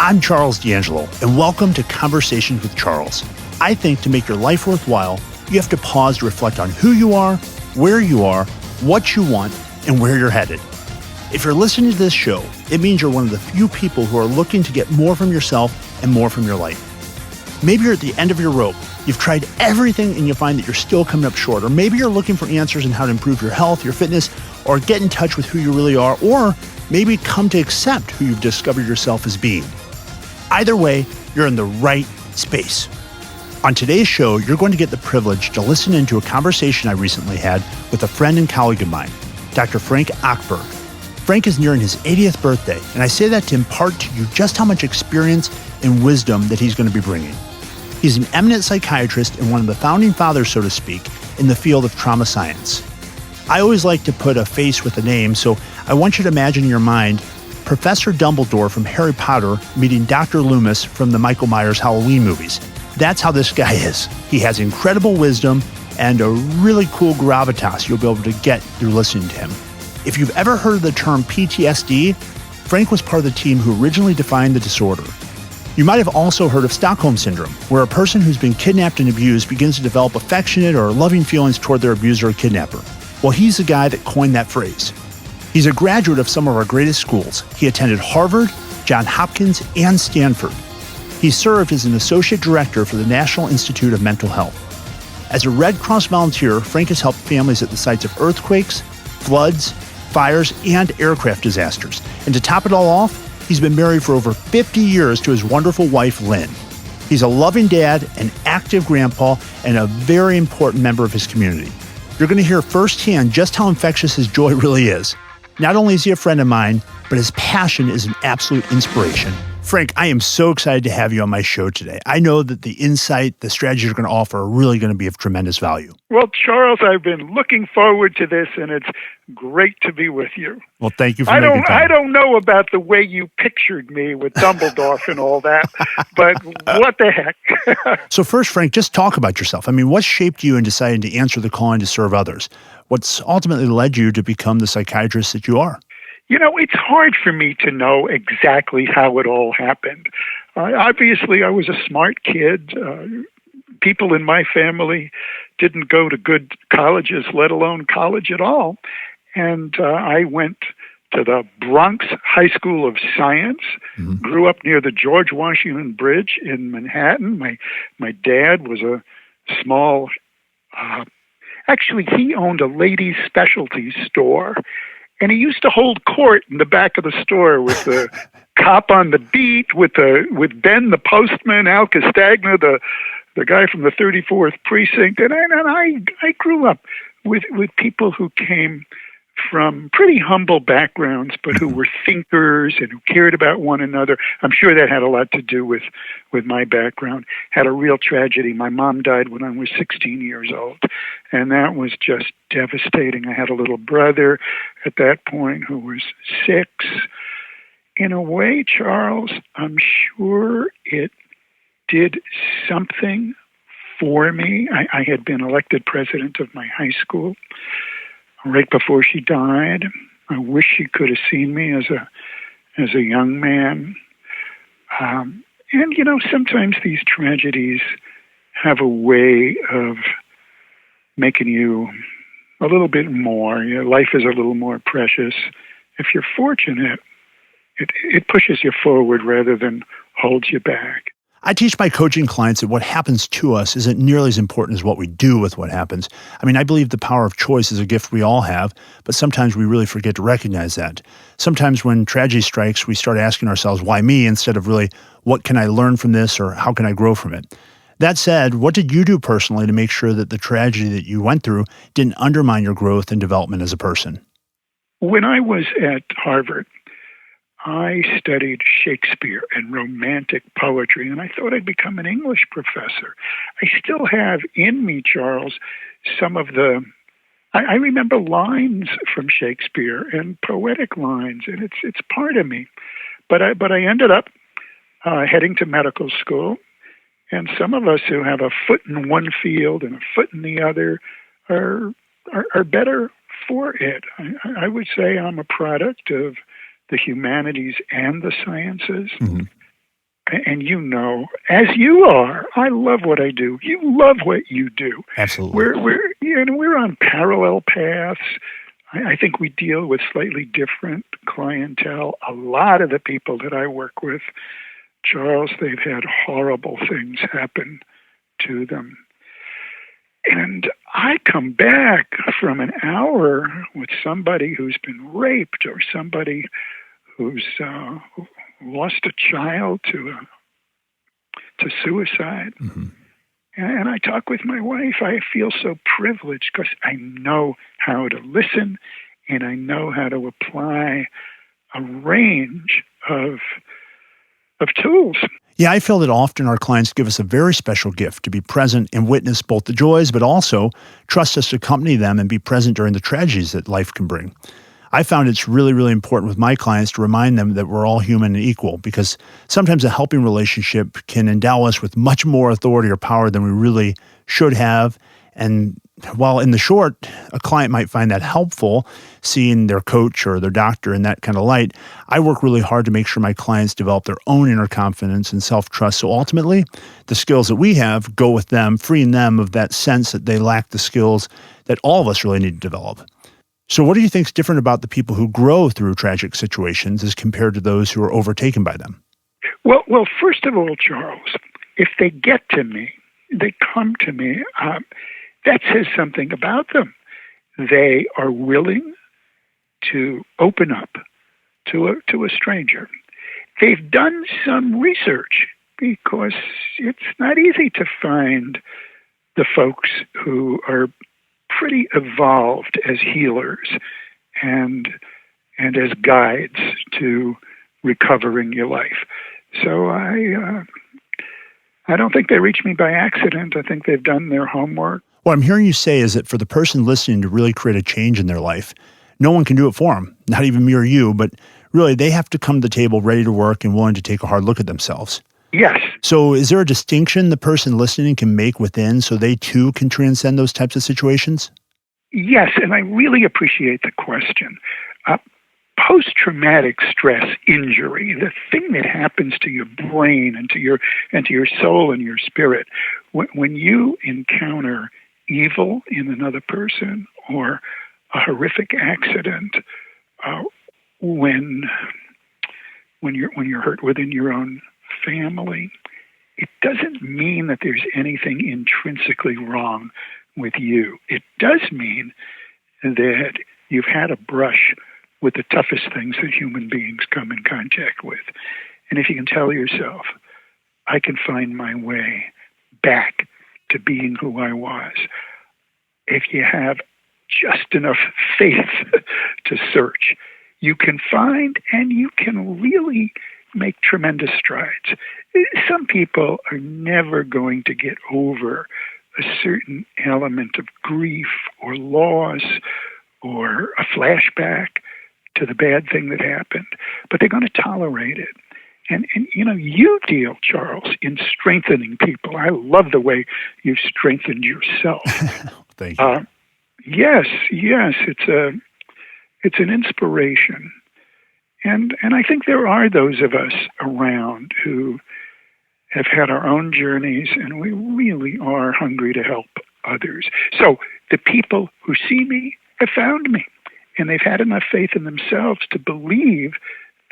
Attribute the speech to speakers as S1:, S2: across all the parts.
S1: I'm Charles D'Angelo, and welcome to Conversations with Charles. I think to make your life worthwhile, you have to pause to reflect on who you are, where you are, what you want, and where you're headed. If you're listening to this show, it means you're one of the few people who are looking to get more from yourself and more from your life. Maybe you're at the end of your rope. You've tried everything and you find that you're still coming up short. Or maybe you're looking for answers on how to improve your health, your fitness, or get in touch with who you really are, or maybe come to accept who you've discovered yourself as being. Either way, you're in the right space. On today's show, you're going to get the privilege to listen into a conversation I recently had with a friend and colleague of mine, Dr. Frank Ochberg. Frank is nearing his 80th birthday, and I say that to impart to you just how much experience and wisdom that he's going to be bringing. He's an eminent psychiatrist and one of the founding fathers, so to speak, in the field of trauma science. I always like to put a face with a name, so I want you to imagine in your mind Professor Dumbledore from Harry Potter meeting Dr. Loomis from the Michael Myers Halloween movies. That's how this guy is. He has incredible wisdom and a really cool gravitas you'll be able to get through listening to him. If you've ever heard of the term PTSD, Frank was part of the team who originally defined the disorder. You might have also heard of Stockholme Syndrome, where a person who's been kidnapped and abused begins to develop affectionate or loving feelings toward their abuser or kidnapper. Well, he's the guy that coined that phrase. He's a graduate of some of our greatest schools. He attended Harvard, Johns Hopkins, and Stanford. He served as an associate director for the National Institute of Mental Health. As a Red Cross volunteer, Frank has helped families at the sites of earthquakes, floods, fires, and aircraft disasters. And to top it all off, he's been married for over 50 years to his wonderful wife, Lynn. He's a loving dad, an active grandpa, and a very important member of his community. You're going to hear firsthand just how infectious his joy really is. Not only is he a friend of mine, but his passion is an absolute inspiration. Frank, I am so excited to have you on my show today. I know that the insight, the strategies you're going to offer are really going to be of tremendous value.
S2: Well, Charles, I've been looking forward to this, and it's great to be with you.
S1: Well, thank you for making time.
S2: I don't know about the way you pictured me with Dumbledore and all that, but what the heck?
S1: So first, Frank, just talk about yourself. I mean, what shaped you in deciding to answer the calling to serve others? What's ultimately led you to become the psychiatrist that you are?
S2: You know, it's hard for me to know exactly how it all happened. Obviously, I was a smart kid. People in my family didn't go to good colleges, let alone college at all. And I went to the Bronx High School of Science, grew up near the George Washington Bridge in Manhattan. My dad was a small, actually, he owned a ladies' specialty store. And he used to hold court in the back of the store with the cop on the beat, with Ben the postman, Al Castagna, the guy from the 34th precinct. And I grew up with people who came from pretty humble backgrounds, but who were thinkers and who cared about one another. I'm sure that had a lot to do with my background. Had a real tragedy. My mom died when I was 16 years old, and that was just devastating. I had a little brother at that point who was 6. In a way, Charles, I'm sure it did something for me. I had been elected president of my high school right before she died. I wish she could have seen me as a young man. And, you know, sometimes these tragedies have a way of making you a little bit more. Your life is a little more precious. If you're fortunate, it pushes you forward rather than holds you back.
S1: I teach my coaching clients that what happens to us isn't nearly as important as what we do with what happens. I mean, I believe the power of choice is a gift we all have, but sometimes we really forget to recognize that. Sometimes when tragedy strikes, we start asking ourselves, why me, instead of really, what can I learn from this or how can I grow from it? That said, what did you do personally to make sure that the tragedy that you went through didn't undermine your growth and development as a person?
S2: When I was at Harvard, I studied Shakespeare and romantic poetry, and I thought I'd become an English professor. I still have in me, Charles, some of I remember lines from Shakespeare and poetic lines, and it's part of me. But I ended up heading to medical school, and some of us who have a foot in one field and a foot in the other are better for it. I would say I'm a product of the humanities and the sciences. Mm-hmm. and you know, as you are, I love what I do. You love what you do.
S1: Absolutely.
S2: We're on parallel paths. I think we deal with slightly different clientele. A lot of the people that I work with, Charles, they've had horrible things happen to them. And I come back from an hour with somebody who's been raped or somebody who's lost a child to suicide.
S1: Mm-hmm.
S2: And I talk with my wife. I feel so privileged because I know how to listen and I know how to apply a range of tools.
S1: Yeah, I feel that often our clients give us a very special gift to be present and witness both the joys, but also trust us to accompany them and be present during the tragedies that life can bring. I found it's really, really important with my clients to remind them that we're all human and equal, because sometimes a helping relationship can endow us with much more authority or power than we really should have. And while in the short, a client might find that helpful, seeing their coach or their doctor in that kind of light, I work really hard to make sure my clients develop their own inner confidence and self-trust. So ultimately, the skills that we have go with them, freeing them of that sense that they lack the skills that all of us really need to develop. So what do you think is different about the people who grow through tragic situations as compared to those who are overtaken by them?
S2: Well, first of all, Charles, if they get to me, they come to me, that says something about them. They are willing to open up to a stranger. They've done some research because it's not easy to find the folks who are pretty evolved as healers and as guides to recovering your life. So I don't think they reach me by accident. I think they've done their homework.
S1: What I'm hearing you say is that for the person listening to really create a change in their life, no one can do it for them, not even me or you, but really they have to come to the table ready to work and willing to take a hard look at themselves.
S2: Yes.
S1: So is there a distinction the person listening can make within so they too can transcend those types of situations?
S2: Yes, and I really appreciate the question. Post-traumatic stress injury, the thing that happens to your brain and to your soul and your spirit, when you encounter evil in another person or a horrific accident, when you're hurt within your own family, it doesn't mean that there's anything intrinsically wrong with you. It does mean that you've had a brush with the toughest things that human beings come in contact with. And if you can tell yourself, I can find my way back to being who I was, if you have just enough faith to search, you can find and you can really make tremendous strides. Some people are never going to get over a certain element of grief or loss or a flashback to the bad thing that happened, but they're going to tolerate it. And you deal, Charles, in strengthening people. I love the way you've strengthened yourself.
S1: Thank you.
S2: Yes, it's an inspiration. And I think there are those of us around who have had our own journeys, and we really are hungry to help others. So the people who see me have found me, and they've had enough faith in themselves to believe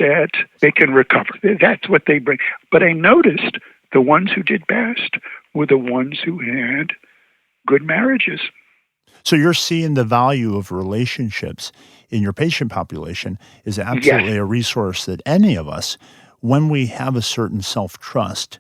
S2: that they can recover. That's what they bring. But I noticed the ones who did best were the ones who had good marriages.
S1: So you're seeing the value of relationships in your patient population is absolutely a resource that any of us, when we have a certain self-trust,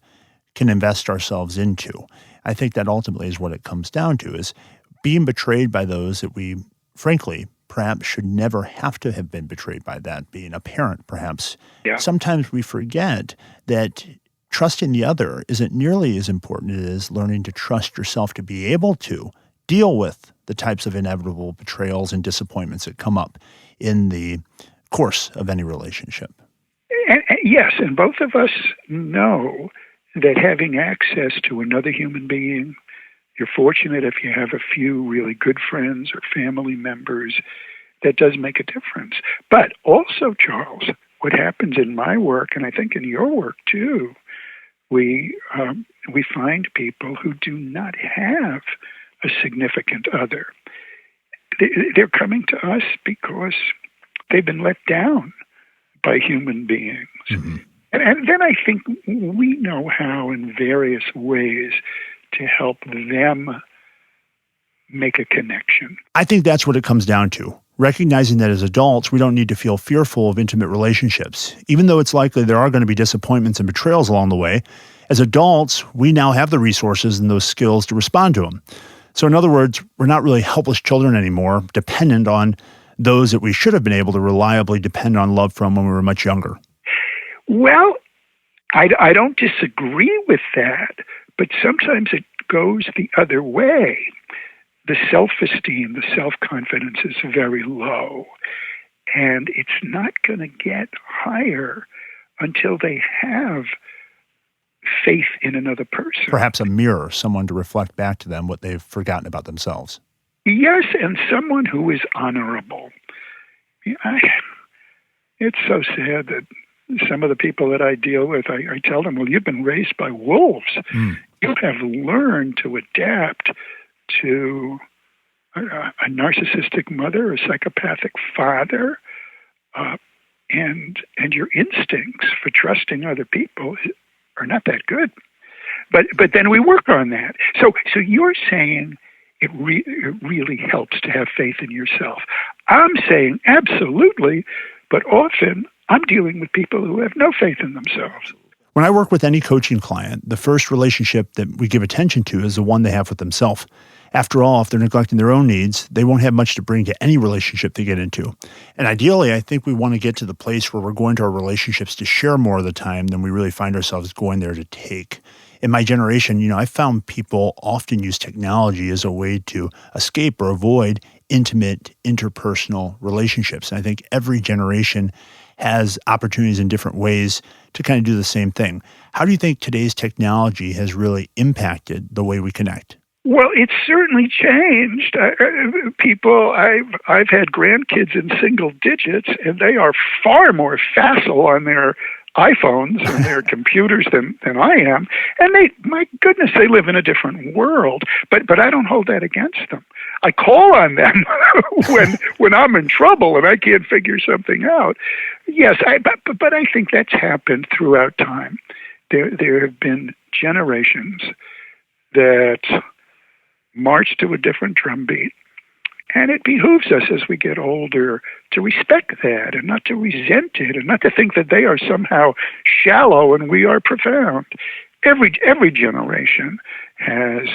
S1: can invest ourselves into. I think that ultimately is what it comes down to, is being betrayed by those that we, frankly, perhaps should never have to have been betrayed by, that being a parent, perhaps. Yeah. Sometimes we forget that trusting the other isn't nearly as important as it is learning to trust yourself to be able to deal with the types of inevitable betrayals and disappointments that come up in the course of any relationship.
S2: Yes, and both of us know that having access to another human being, you're fortunate if you have a few really good friends or family members, that does make a difference. But also, Charles, what happens in my work, and I think in your work too, we find people who do not have a significant other. They're coming to us because they've been let down by human beings.
S1: Mm-hmm.
S2: And then I think we know how in various ways to help them make a connection.
S1: I think that's what it comes down to. Recognizing that as adults, we don't need to feel fearful of intimate relationships. Even though it's likely there are going to be disappointments and betrayals along the way, as adults, we now have the resources and those skills to respond to them. So in other words, we're not really helpless children anymore, dependent on those that we should have been able to reliably depend on love from when we were much younger.
S2: Well, I don't disagree with that, but sometimes it goes the other way. The self-esteem, the self-confidence is very low, and it's not going to get higher until they have faith in another person.
S1: Perhaps a mirror, someone to reflect back to them what they've forgotten about themselves.
S2: Yes, and someone who is honorable. It's so sad that some of the people that I deal with, I tell them, well, you've been raised by wolves. You have learned to adapt to a narcissistic mother, a psychopathic father, and your instincts for trusting other people are not that good. But then we work on that. So you're saying it really helps to have faith in yourself. I'm saying absolutely, but often I'm dealing with people who have no faith in themselves.
S1: When I work with any coaching client, the first relationship that we give attention to is the one they have with themselves. After all, if they're neglecting their own needs, they won't have much to bring to any relationship they get into. And ideally, I think we want to get to the place where we're going to our relationships to share more of the time than we really find ourselves going there to take. In my generation, I found people often use technology as a way to escape or avoid intimate, interpersonal relationships. And I think every generation has opportunities in different ways to kind of do the same thing. How do you think today's technology has really impacted the way we connect?
S2: Well, it's certainly changed. I've had grandkids in single digits, and they are far more facile on their iPhones and their computers than I am. And my goodness, they live in a different world. But I don't hold that against them. I call on them when I'm in trouble and I can't figure something out. Yes, but I think that's happened throughout time. There have been generations that march to a different drumbeat. And it behooves us as we get older to respect that and not to resent it and not to think that they are somehow shallow and we are profound. Every generation has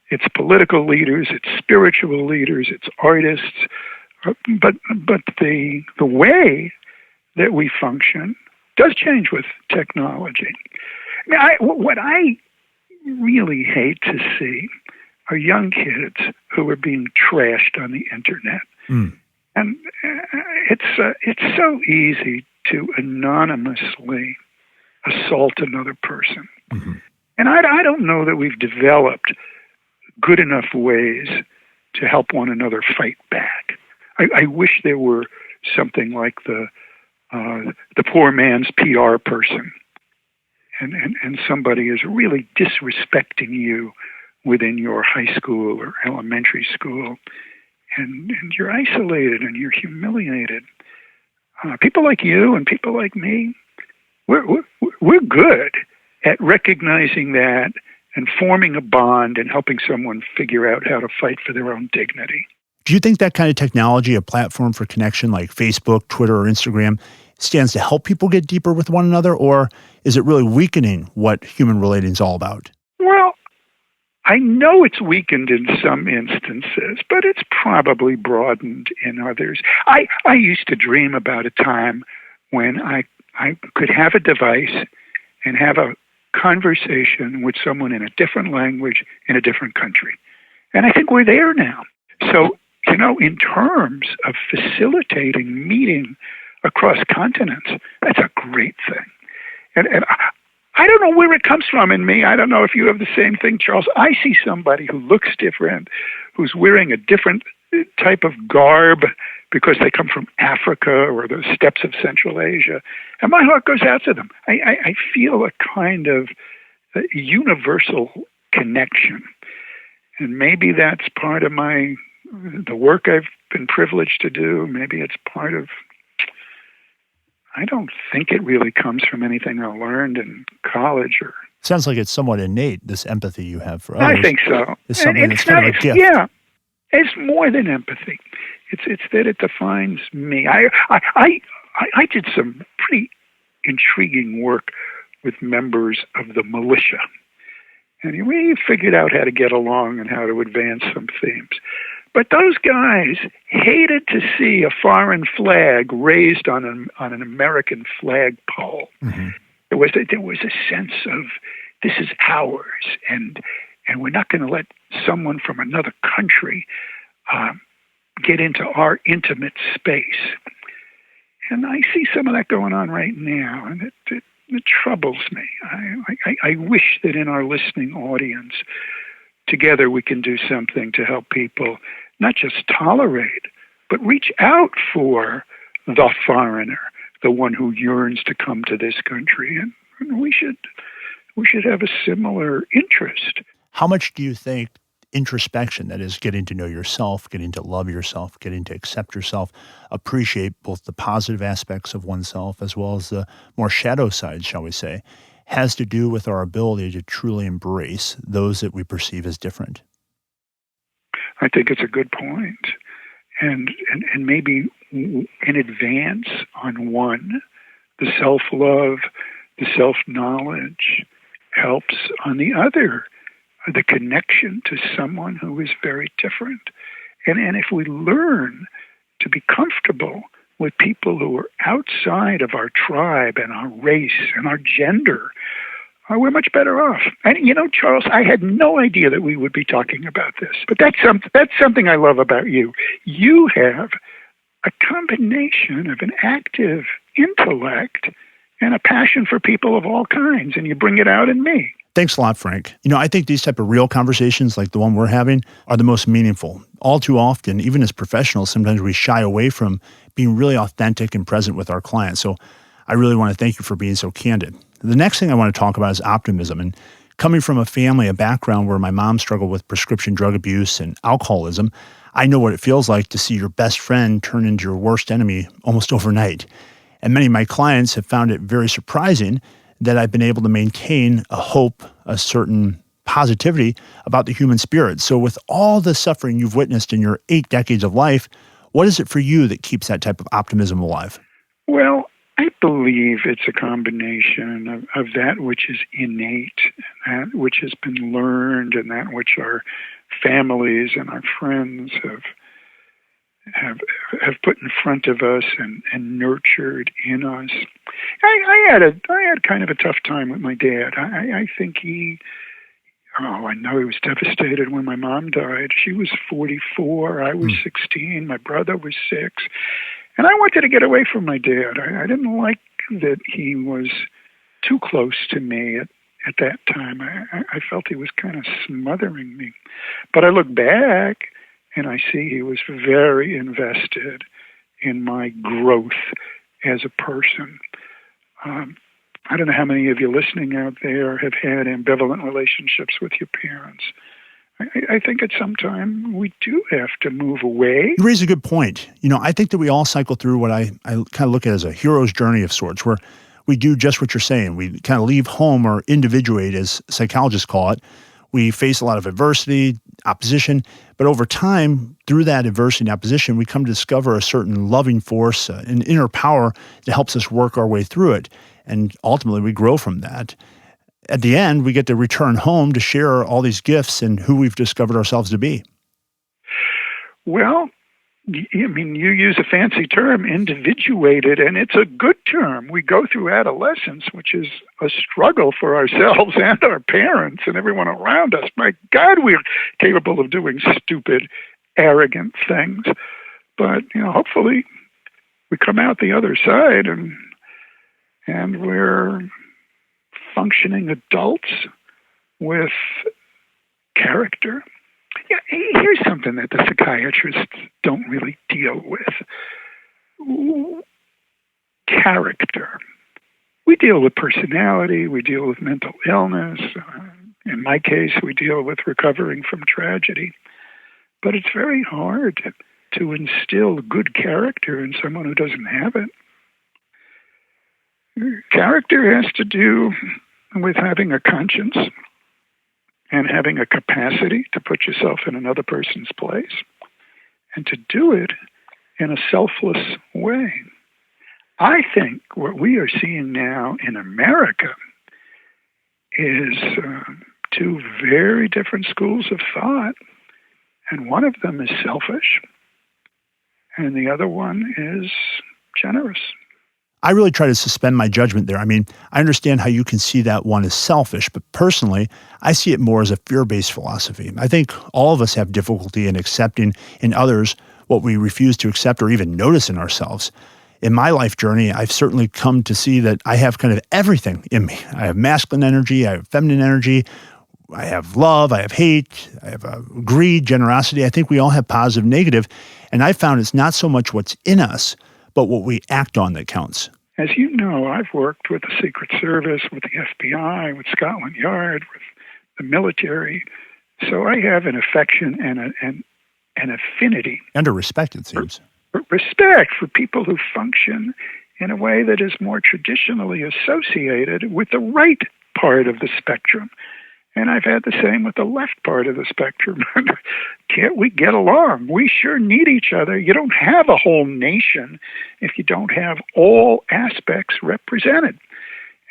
S2: its political leaders, its spiritual leaders, its artists, but the way that we function does change with technology. Now, what I really hate to see are young kids who are being trashed on the internet. And it's so easy to anonymously assault another person.
S1: Mm-hmm.
S2: And I don't know that we've developed good enough ways to help one another fight back. I wish there were something like the poor man's PR person, and somebody is really disrespecting you within your high school or elementary school, and you're isolated and you're humiliated. People like you and people like me, we're good at recognizing that and forming a bond and helping someone figure out how to fight for their own dignity.
S1: Do you think that kind of technology, a platform for connection like Facebook, Twitter, or Instagram, stands to help people get deeper with one another, or is it really weakening what human relating is all about?
S2: Well, I know it's weakened in some instances, but it's probably broadened in others. I used to dream about a time when I could have a device and have a conversation with someone in a different language in a different country. And I think we're there now. So, in terms of facilitating meeting across continents, that's a great thing. And I don't know where it comes from in me. I don't know if you have the same thing, Charles. I see somebody who looks different, who's wearing a different type of garb because they come from Africa or the steppes of Central Asia, and my heart goes out to them. I feel a kind of a universal connection. And maybe that's part of the work I've been privileged to do. Maybe it's part of, I don't think it really comes from anything I learned in college or.
S1: Sounds like it's somewhat innate, this empathy you have for others.
S2: I think so.
S1: It's something that's kind of a gift.
S2: Yeah, it's more than empathy. It's that it defines me. I did some pretty intriguing work with members of the militia. And we figured out how to get along and how to advance some themes. But those guys hated to see a foreign flag raised on an American flagpole. Mm-hmm. There was a sense of, this is ours, and we're not going to let someone from another country get into our intimate space. And I see some of that going on right now, and it troubles me. I wish that in our listening audience, together we can do something to help people not just tolerate, but reach out for the foreigner, the one who yearns to come to this country. And we should have a similar interest.
S1: How much do you think introspection, that is getting to know yourself, getting to love yourself, getting to accept yourself, appreciate both the positive aspects of oneself as well as the more shadow side, shall we say, has to do with our ability to truly embrace those that we perceive as different?
S2: I think it's a good point. And maybe in advance on one, the self-love, the self-knowledge helps on the other, the connection to someone who is very different. And if we learn to be comfortable with people who are outside of our tribe and our race and our gender, we're much better off. And Charles, I had no idea that we would be talking about this, but that's something I love about you. You have a combination of an active intellect and a passion for people of all kinds, and you bring it out in me.
S1: Thanks a lot, Frank. I think these type of real conversations like the one we're having are the most meaningful. All too often, even as professionals, sometimes we shy away from being really authentic and present with our clients. So I really want to thank you for being so candid. The next thing I want to talk about is optimism. And coming from a background where my mom struggled with prescription drug abuse and alcoholism, I know what it feels like to see your best friend turn into your worst enemy almost overnight. And many of my clients have found it very surprising that I've been able to maintain a hope, a certain positivity about the human spirit. So with all the suffering you've witnessed in your 8 decades of life, what is it for you that keeps that type of optimism alive?
S2: Well, I believe it's a combination of that which is innate, that which has been learned, and that which our families and our friends have put in front of us and nurtured in us. I had kind of a tough time with my dad. I think I know he was devastated when my mom died. She was 44, I was 16, my brother was 6. And I wanted to get away from my dad. I didn't like that he was too close to me at that time. I felt he was kind of smothering me. But I look back and I see he was very invested in my growth as a person. I don't know how many of you listening out there have had ambivalent relationships with your parents. I think at some time we do have to move away.
S1: You raise a good point. I think that we all cycle through what I kind of look at as a hero's journey of sorts, where we do just what you're saying. We kind of leave home or individuate, as psychologists call it. We face a lot of adversity, opposition, but over time, through that adversity and opposition, we come to discover a certain loving force, an inner power that helps us work our way through it. And ultimately, we grow from that. At the end, we get to return home to share all these gifts and who we've discovered ourselves to be.
S2: Well, I mean, you use a fancy term, individuated, and it's a good term. We go through adolescence, which is a struggle for ourselves and our parents and everyone around us. My God, we're capable of doing stupid, arrogant things. But, hopefully we come out the other side and we're functioning adults with character. Yeah, here's something that the psychiatrists don't really deal with. Character. We deal with personality, we deal with mental illness. In my case, we deal with recovering from tragedy. But it's very hard to instill good character in someone who doesn't have it. Character has to do with having a conscience and having a capacity to put yourself in another person's place and to do it in a selfless way. I think what we are seeing now in America is two very different schools of thought, and one of them is selfish, and the other one is generous.
S1: I really try to suspend my judgment there. I mean, I understand how you can see that one as selfish, but personally, I see it more as a fear-based philosophy. I think all of us have difficulty in accepting in others what we refuse to accept or even notice in ourselves. In my life journey, I've certainly come to see that I have kind of everything in me. I have masculine energy, I have feminine energy, I have love, I have hate, I have greed, generosity. I think we all have positive, negative, and I found it's not so much what's in us, but what we act on that counts.
S2: As you know, I've worked with the Secret Service, with the FBI, with Scotland Yard, with the military. So I have an affection and an affinity.
S1: And a respect, it seems.
S2: Respect for people who function in a way that is more traditionally associated with the right part of the spectrum. And I've had the same with the left part of the spectrum. Can't we get along? We sure need each other. You don't have a whole nation if you don't have all aspects represented.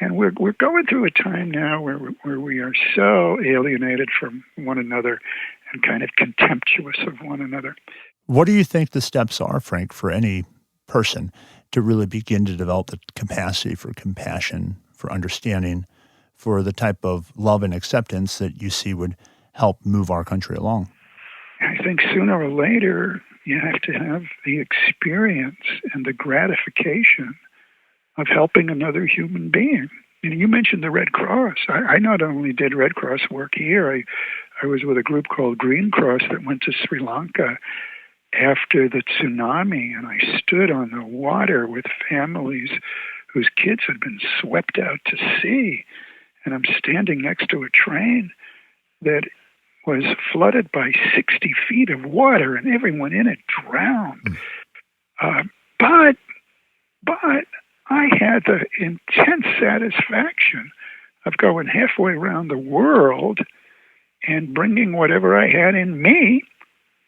S2: And we're going through a time now where we are so alienated from one another and kind of contemptuous of one another.
S1: What do you think the steps are, Frank, for any person to really begin to develop the capacity for compassion, for understanding, for the type of love and acceptance that you see would help move our country along?
S2: I think sooner or later you have to have the experience and the gratification of helping another human being. You mentioned the Red Cross. I not only did Red Cross work here, I was with a group called Green Cross that went to Sri Lanka after the tsunami, and I stood on the water with families whose kids had been swept out to sea. And I'm standing next to a train that was flooded by 60 feet of water, and everyone in it drowned. But I had the intense satisfaction of going halfway around the world and bringing whatever I had in me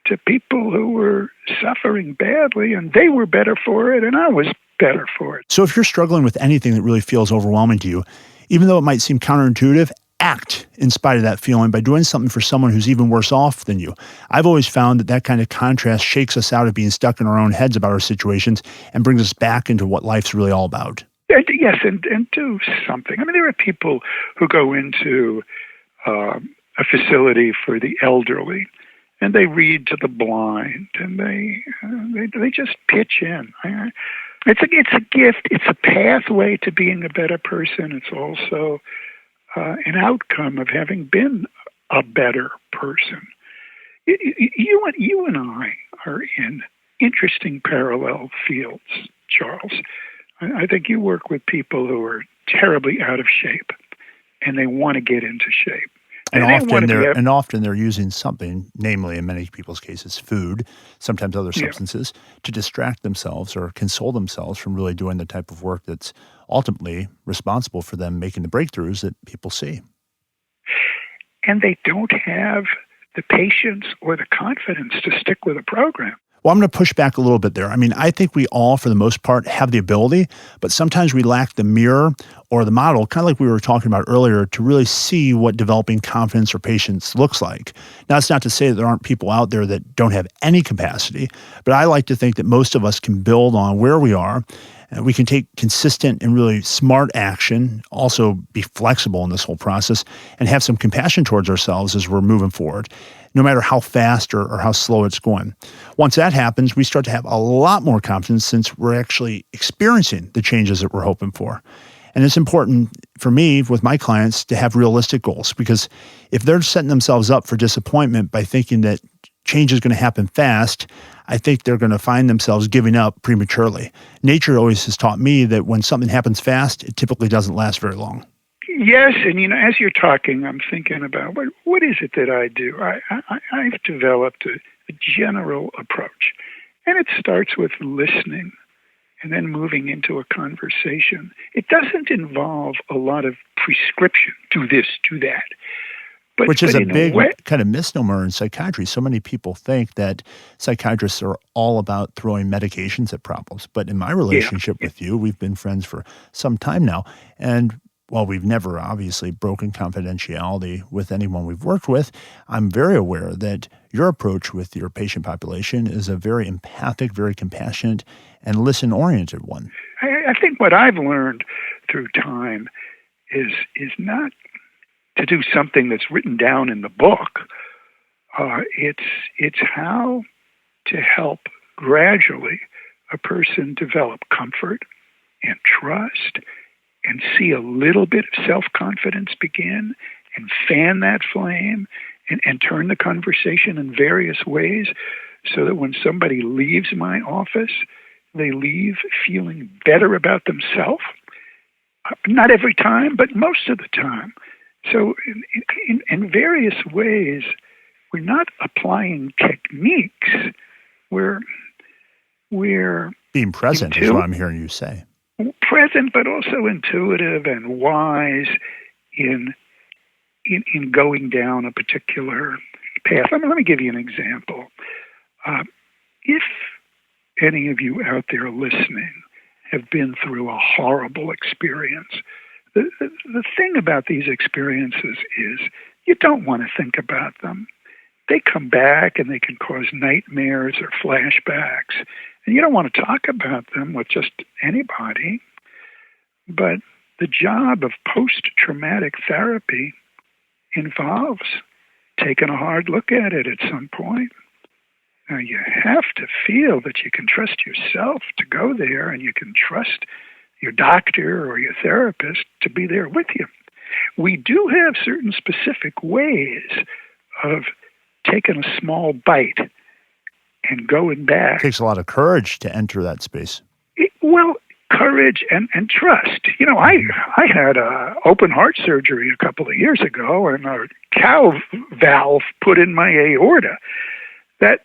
S2: to people who were suffering badly, and they were better for it, and I was better for it.
S1: So if you're struggling with anything that really feels overwhelming to you, even though it might seem counterintuitive, act in spite of that feeling by doing something for someone who's even worse off than you. I've always found that kind of contrast shakes us out of being stuck in our own heads about our situations and brings us back into what life's really all about.
S2: Yes, and do something. I mean, there are people who go into a facility for the elderly, and they read to the blind, and they just pitch in. It's a gift. It's a pathway to being a better person. It's also an outcome of having been a better person. You and I are in interesting parallel fields, Charles. I think you work with people who are terribly out of shape, and they want to get into shape.
S1: And often they're using something, namely in many people's cases, food, sometimes other substances, to distract themselves or console themselves from really doing the type of work that's ultimately responsible for them making the breakthroughs that people see.
S2: And they don't have the patience or the confidence to stick with a program.
S1: Well, I'm going to push back a little bit there. I mean, I think we all, for the most part, have the ability, but sometimes we lack the mirror or the model, kind of like we were talking about earlier, to really see what developing confidence or patience looks like. Now, that's not to say that there aren't people out there that don't have any capacity, but I like to think that most of us can build on where we are, and we can take consistent and really smart action, also be flexible in this whole process, and have some compassion towards ourselves as we're moving forward, no matter how fast or how slow it's going. Once that happens, we start to have a lot more confidence since we're actually experiencing the changes that we're hoping for. And it's important for me, with my clients, to have realistic goals, because if they're setting themselves up for disappointment by thinking that change is going to happen fast, I think they're going to find themselves giving up prematurely. Nature always has taught me that when something happens fast, it typically doesn't last very long.
S2: Yes, and as you're talking, I'm thinking about what is it that I do? I've developed a general approach, and it starts with listening and then moving into a conversation. It doesn't involve a lot of prescription, do this, do that.
S1: Which is a big kind of misnomer in psychiatry. So many people think that psychiatrists are all about throwing medications at problems. But in my relationship with you, we've been friends for some time now. And while we've never obviously broken confidentiality with anyone we've worked with, I'm very aware that your approach with your patient population is a very empathic, very compassionate, and listen-oriented one.
S2: I think what I've learned through time is not to do something that's written down in the book. It's how to help gradually a person develop comfort and trust and see a little bit of self-confidence begin and fan that flame and turn the conversation in various ways so that when somebody leaves my office, they leave feeling better about themselves. Not every time, but most of the time. So in various ways, we're not applying techniques. We're
S1: being present is what I'm hearing you say.
S2: Present, but also intuitive and wise in going down a particular path. Let me give you an example. If any of you out there listening have been through a horrible experience, the thing about these experiences is you don't want to think about them. They come back and they can cause nightmares or flashbacks, and you don't want to talk about them with just anybody. But the job of post-traumatic therapy involves taking a hard look at it at some point. Now, you have to feel that you can trust yourself to go there, and you can trust your doctor or your therapist to be there with you. We do have certain specific ways of taking a small bite and going back.
S1: It takes a lot of courage to enter that space.
S2: Courage and trust. I had open heart surgery a couple of years ago and a cow valve put in my aorta. That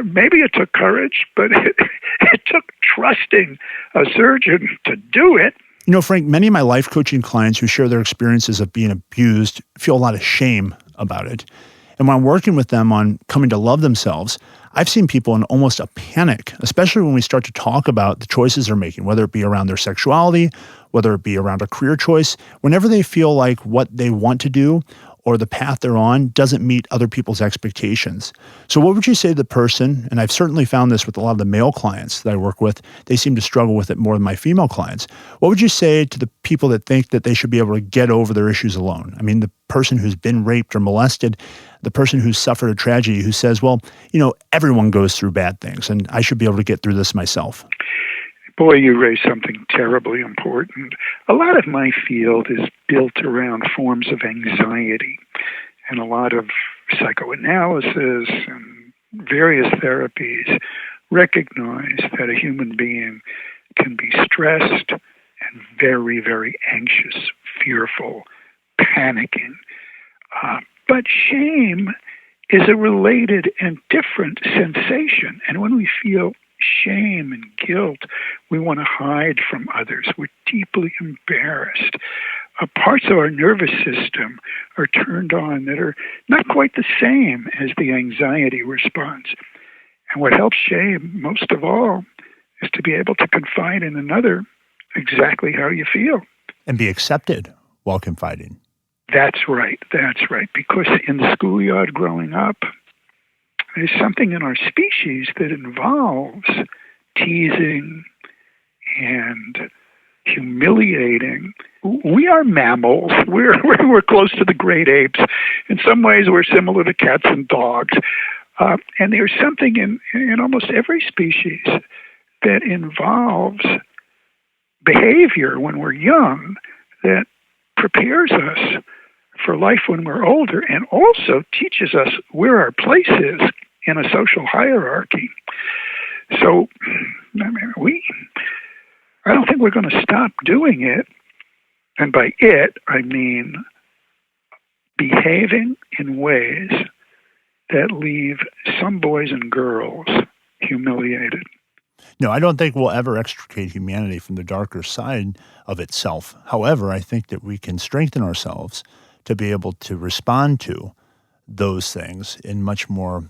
S2: maybe it took courage, but it took trusting a surgeon to do it.
S1: Frank, many of my life coaching clients who share their experiences of being abused feel a lot of shame about it. And when I'm working with them on coming to love themselves, I've seen people in almost a panic, especially when we start to talk about the choices they're making, whether it be around their sexuality, whether it be around a career choice. Whenever they feel like what they want to do or the path they're on doesn't meet other people's expectations. So what would you say to the person, and I've certainly found this with a lot of the male clients that I work with, they seem to struggle with it more than my female clients. What would you say to the people that think that they should be able to get over their issues alone? I mean, the person who's been raped or molested, the person who's suffered a tragedy who says, well, everyone goes through bad things and I should be able to get through this myself.
S2: Boy, you raised something terribly important. A lot of my field is built around forms of anxiety, and a lot of psychoanalysis and various therapies recognize that a human being can be stressed and very, very anxious, fearful, panicking. But shame is a related and different sensation, and when we feel shame and guilt, we want to hide from others. We're deeply embarrassed. Parts of our nervous system are turned on that are not quite the same as the anxiety response. And what helps shame most of all is to be able to confide in another exactly how you feel.
S1: And be accepted while confiding.
S2: That's right. Because in the schoolyard growing up, there's something in our species that involves teasing and humiliating. We are mammals. We're close to the great apes. In some ways, we're similar to cats and dogs. And there's something in almost every species that involves behavior when we're young that prepares us for life when we're older and also teaches us where our place is in a social hierarchy. So, I don't think we're going to stop doing it. And by it, I mean behaving in ways that leave some boys and girls humiliated.
S1: No, I don't think we'll ever extricate humanity from the darker side of itself. However, I think that we can strengthen ourselves to be able to respond to those things in much more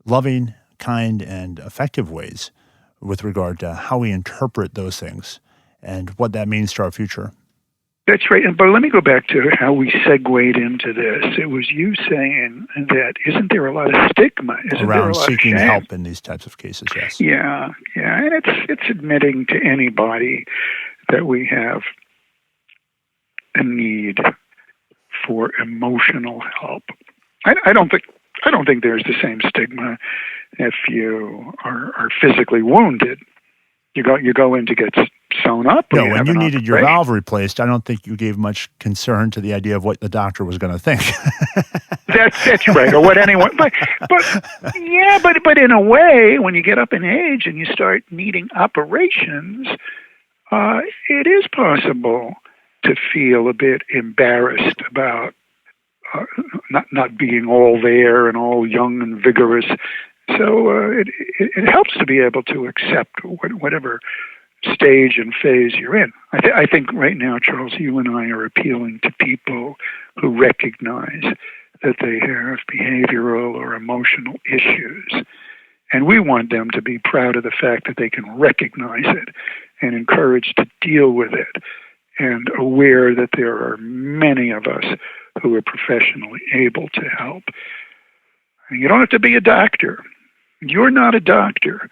S1: loving, kind, and effective ways with regard to how we interpret those things and what that means to our future.
S2: That's right. But let me go back to how we segued into this. It was you saying that isn't there a lot of stigma? Isn't
S1: around
S2: there a lot
S1: seeking
S2: of shame?
S1: help in these types of cases, yes.
S2: Yeah. And it's admitting to anybody that we have a need for emotional help. I don't think there's the same stigma if you are physically wounded. You go in to get sewn up.
S1: No, when you needed your valve replaced, I don't think you gave much concern to the idea of what the doctor was going to think.
S2: That's right, or what anyone. But in a way, when you get up in age and you start needing operations, it is possible to feel a bit embarrassed about not being all there and all young and vigorous. So it helps to be able to accept whatever stage and phase you're in. I think right now, Charles, you and I are appealing to people who recognize that they have behavioral or emotional issues. And we want them to be proud of the fact that they can recognize it and encouraged to deal with it, and aware that there are many of us who are professionally able to help. You don't have to be a doctor. You're not a doctor.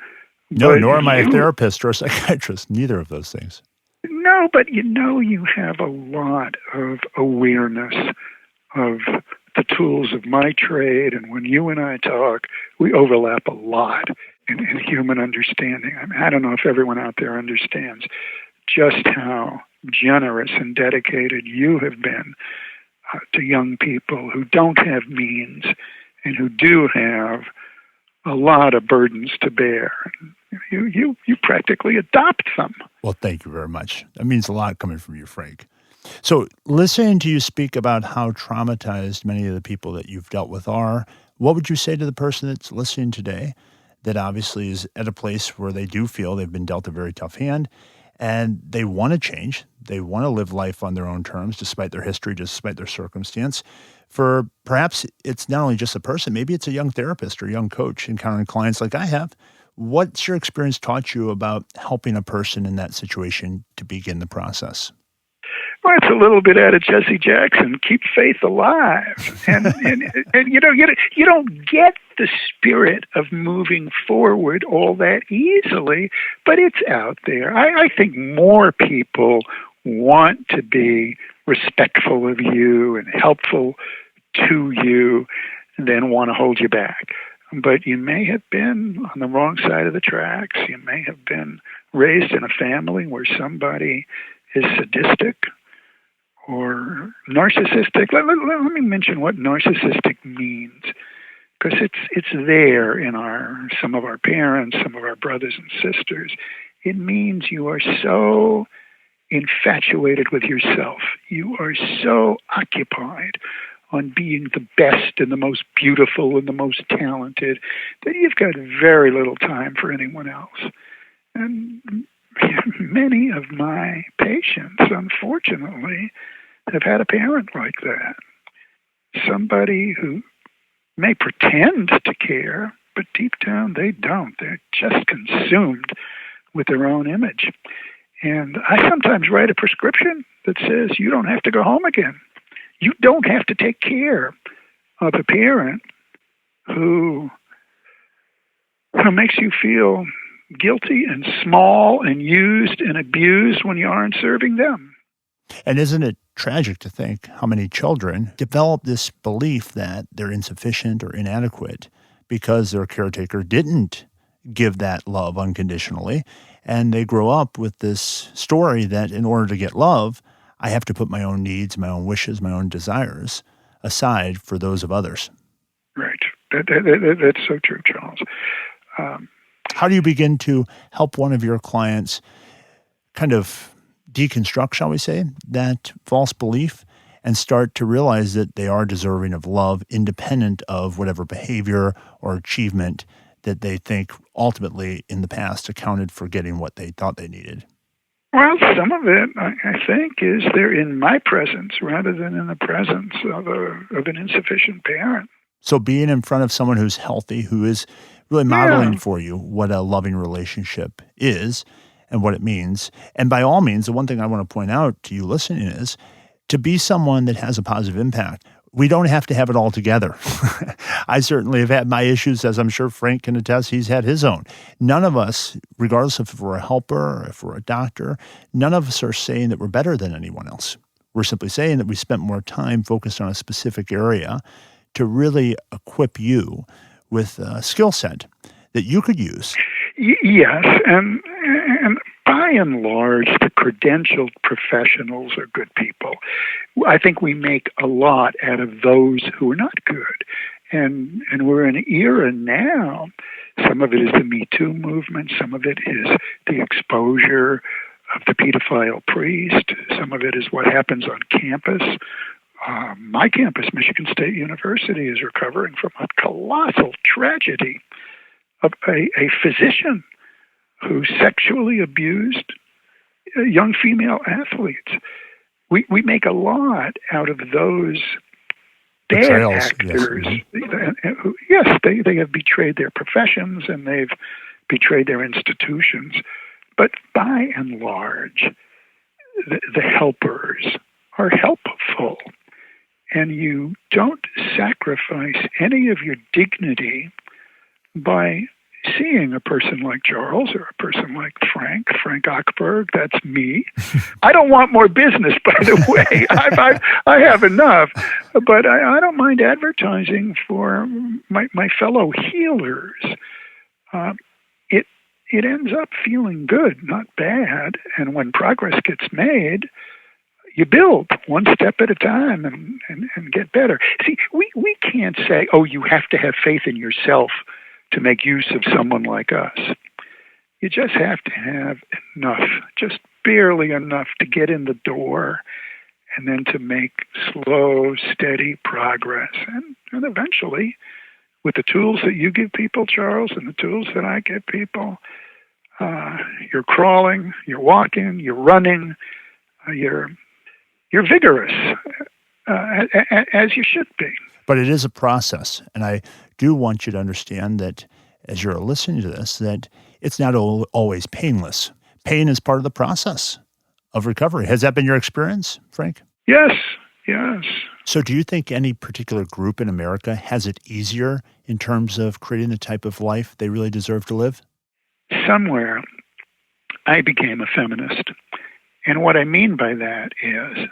S1: No, nor am I a therapist or a psychiatrist, neither of those things.
S2: No, but you have a lot of awareness of the tools of my trade, and when you and I talk, we overlap a lot in human understanding. I don't know if everyone out there understands just how generous and dedicated you have been to young people who don't have means and who do have a lot of burdens to bear. You practically adopt them.
S1: Well, thank you very much. That means a lot coming from you, Frank. So listening to you speak about how traumatized many of the people that you've dealt with are, what would you say to the person that's listening today that obviously is at a place where they do feel they've been dealt a very tough hand and they want to change, they want to live life on their own terms despite their history, despite their circumstance? For perhaps it's not only just a person, maybe it's a young therapist or young coach encountering clients like I have. What's your experience taught you about helping a person in that situation to begin the process?
S2: Well, it's a little bit out of Jesse Jackson. Keep faith alive, and you don't get the spirit of moving forward all that easily, but it's out there. I think more people want to be respectful of you and helpful to you than want to hold you back. But you may have been on the wrong side of the tracks. You may have been raised in a family where somebody is sadistic or narcissistic. Let me mention what narcissistic means, because it's there in some of our parents, some of our brothers and sisters. It means you are so infatuated with yourself. You are so occupied on being the best and the most beautiful and the most talented that you've got very little time for anyone else. And many of my patients, unfortunately, have had a parent like that. Somebody who may pretend to care, but deep down they don't. They're just consumed with their own image. And I sometimes write a prescription that says you don't have to go home again. You don't have to take care of a parent who makes you feel guilty and small and used and abused when you aren't serving them.
S1: And isn't it tragic to think how many children develop this belief that they're insufficient or inadequate because their caretaker didn't give that love unconditionally, and they grow up with this story that in order to get love, I have to put my own needs, my own wishes, my own desires aside for those of others.
S2: Right. That's so true, Charles.
S1: How do you begin to help one of your clients kind of deconstruct, shall we say, that false belief and start to realize that they are deserving of love independent of whatever behavior or achievement that they think ultimately in the past accounted for getting what they thought they needed?
S2: Well, some of it, I think, is they're in my presence rather than in the presence of an insufficient parent.
S1: So being in front of someone who's healthy, who is really modeling for you what a loving relationship is and what it means. And by all means, the one thing I want to point out to you listening is to be someone that has a positive impact. We don't have to have it all together. I certainly have had my issues, as I'm sure Frank can attest, he's had his own. None of us, regardless of if we're a helper or if we're a doctor, none of us are saying that we're better than anyone else. We're simply saying that we spent more time focused on a specific area to really equip you with a skill set that you could use.
S2: Yes, and by and large, the credentialed professionals are good people. I think we make a lot out of those who are not good. And we're in an era now, some of it is the Me Too movement, some of it is the exposure of the pedophile priest, some of it is what happens on campus. My campus, Michigan State University, is recovering from a colossal tragedy of a physician who sexually abused young female athletes. We make a lot out of those bad
S1: Betrayals,
S2: actors.
S1: Yes.
S2: They have betrayed their professions and they've betrayed their institutions. But by and large, the helpers are helpful. And you don't sacrifice any of your dignity by seeing a person like Charles or a person like Frank Ochberg. That's me. I don't want more business, by the way. I have enough. But I don't mind advertising for my fellow healers. It ends up feeling good, not bad. And when progress gets made, you build one step at a time and get better. See, we can't say, oh, you have to have faith in yourself to make use of someone like us. You just have to have enough, just barely enough to get in the door and then to make slow, steady progress. And eventually, with the tools that you give people, Charles, and the tools that I give people, you're crawling, you're walking, you're running, you're vigorous, as you should be.
S1: But it is a process. And I do want you to understand that as you're listening to this, that it's not always painless. Pain is part of the process of recovery. Has that been your experience, Frank?
S2: Yes.
S1: So do you think any particular group in America has it easier in terms of creating the type of life they really deserve to live?
S2: Somewhere, I became a feminist. And what I mean by that is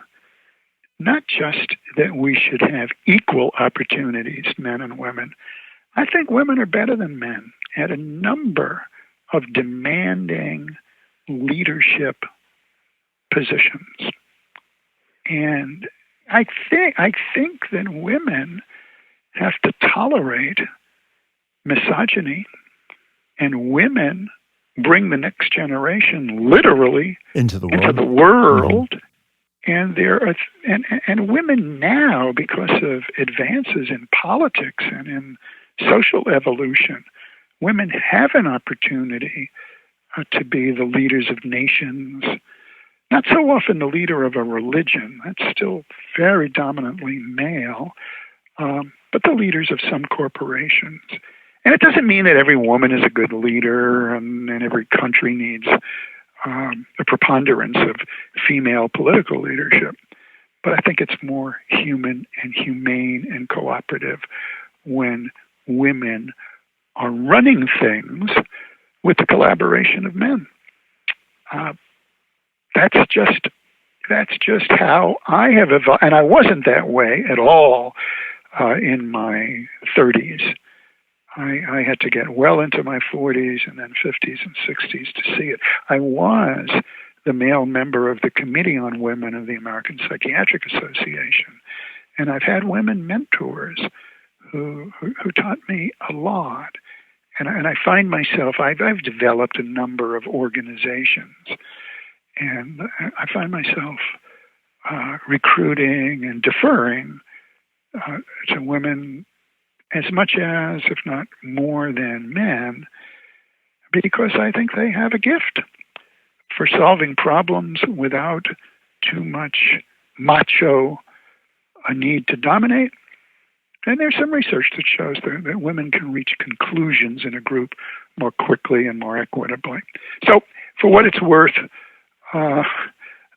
S2: not just that we should have equal opportunities, men and women. I think women are better than men at a number of demanding leadership positions. And I think that women have to tolerate misogyny, and women bring the next generation literally
S1: into the
S2: world.
S1: Mm-hmm.
S2: And women now, because of advances in politics and in social evolution, women have an opportunity to be the leaders of nations. Not so often the leader of a religion. That's still very dominantly male. But the leaders of some corporations. And it doesn't mean that every woman is a good leader and every country needs a preponderance of female political leadership. But I think it's more human and humane and cooperative when women are running things with the collaboration of men. That's just how I have evolved. And I wasn't that way at all in my 30s. I had to get well into my 40s and then 50s and 60s to see it. I was the male member of the Committee on Women of the American Psychiatric Association. And I've had women mentors who taught me a lot. And I find myself, I've developed a number of organizations, and I find myself recruiting and deferring to women as much as, if not more than men, because I think they have a gift for solving problems without too much macho, a need to dominate. And there's some research that shows that women can reach conclusions in a group more quickly and more equitably. So, for what it's worth,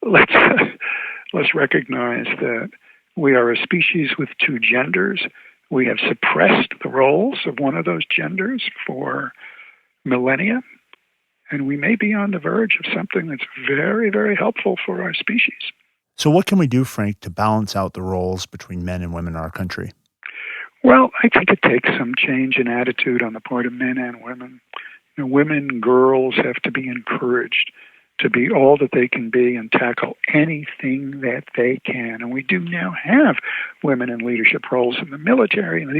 S2: let's recognize that we are a species with two genders. We have suppressed the roles of one of those genders for millennia, and we may be on the verge of something that's very, very helpful for our species.
S1: So what can we do, Frank, to balance out the roles between men and women in our country?
S2: Well, I think it takes some change in attitude on the part of men and women. Women, girls have to be encouraged to be all that they can be and tackle anything that they can. And we do now have women in leadership roles in the military. And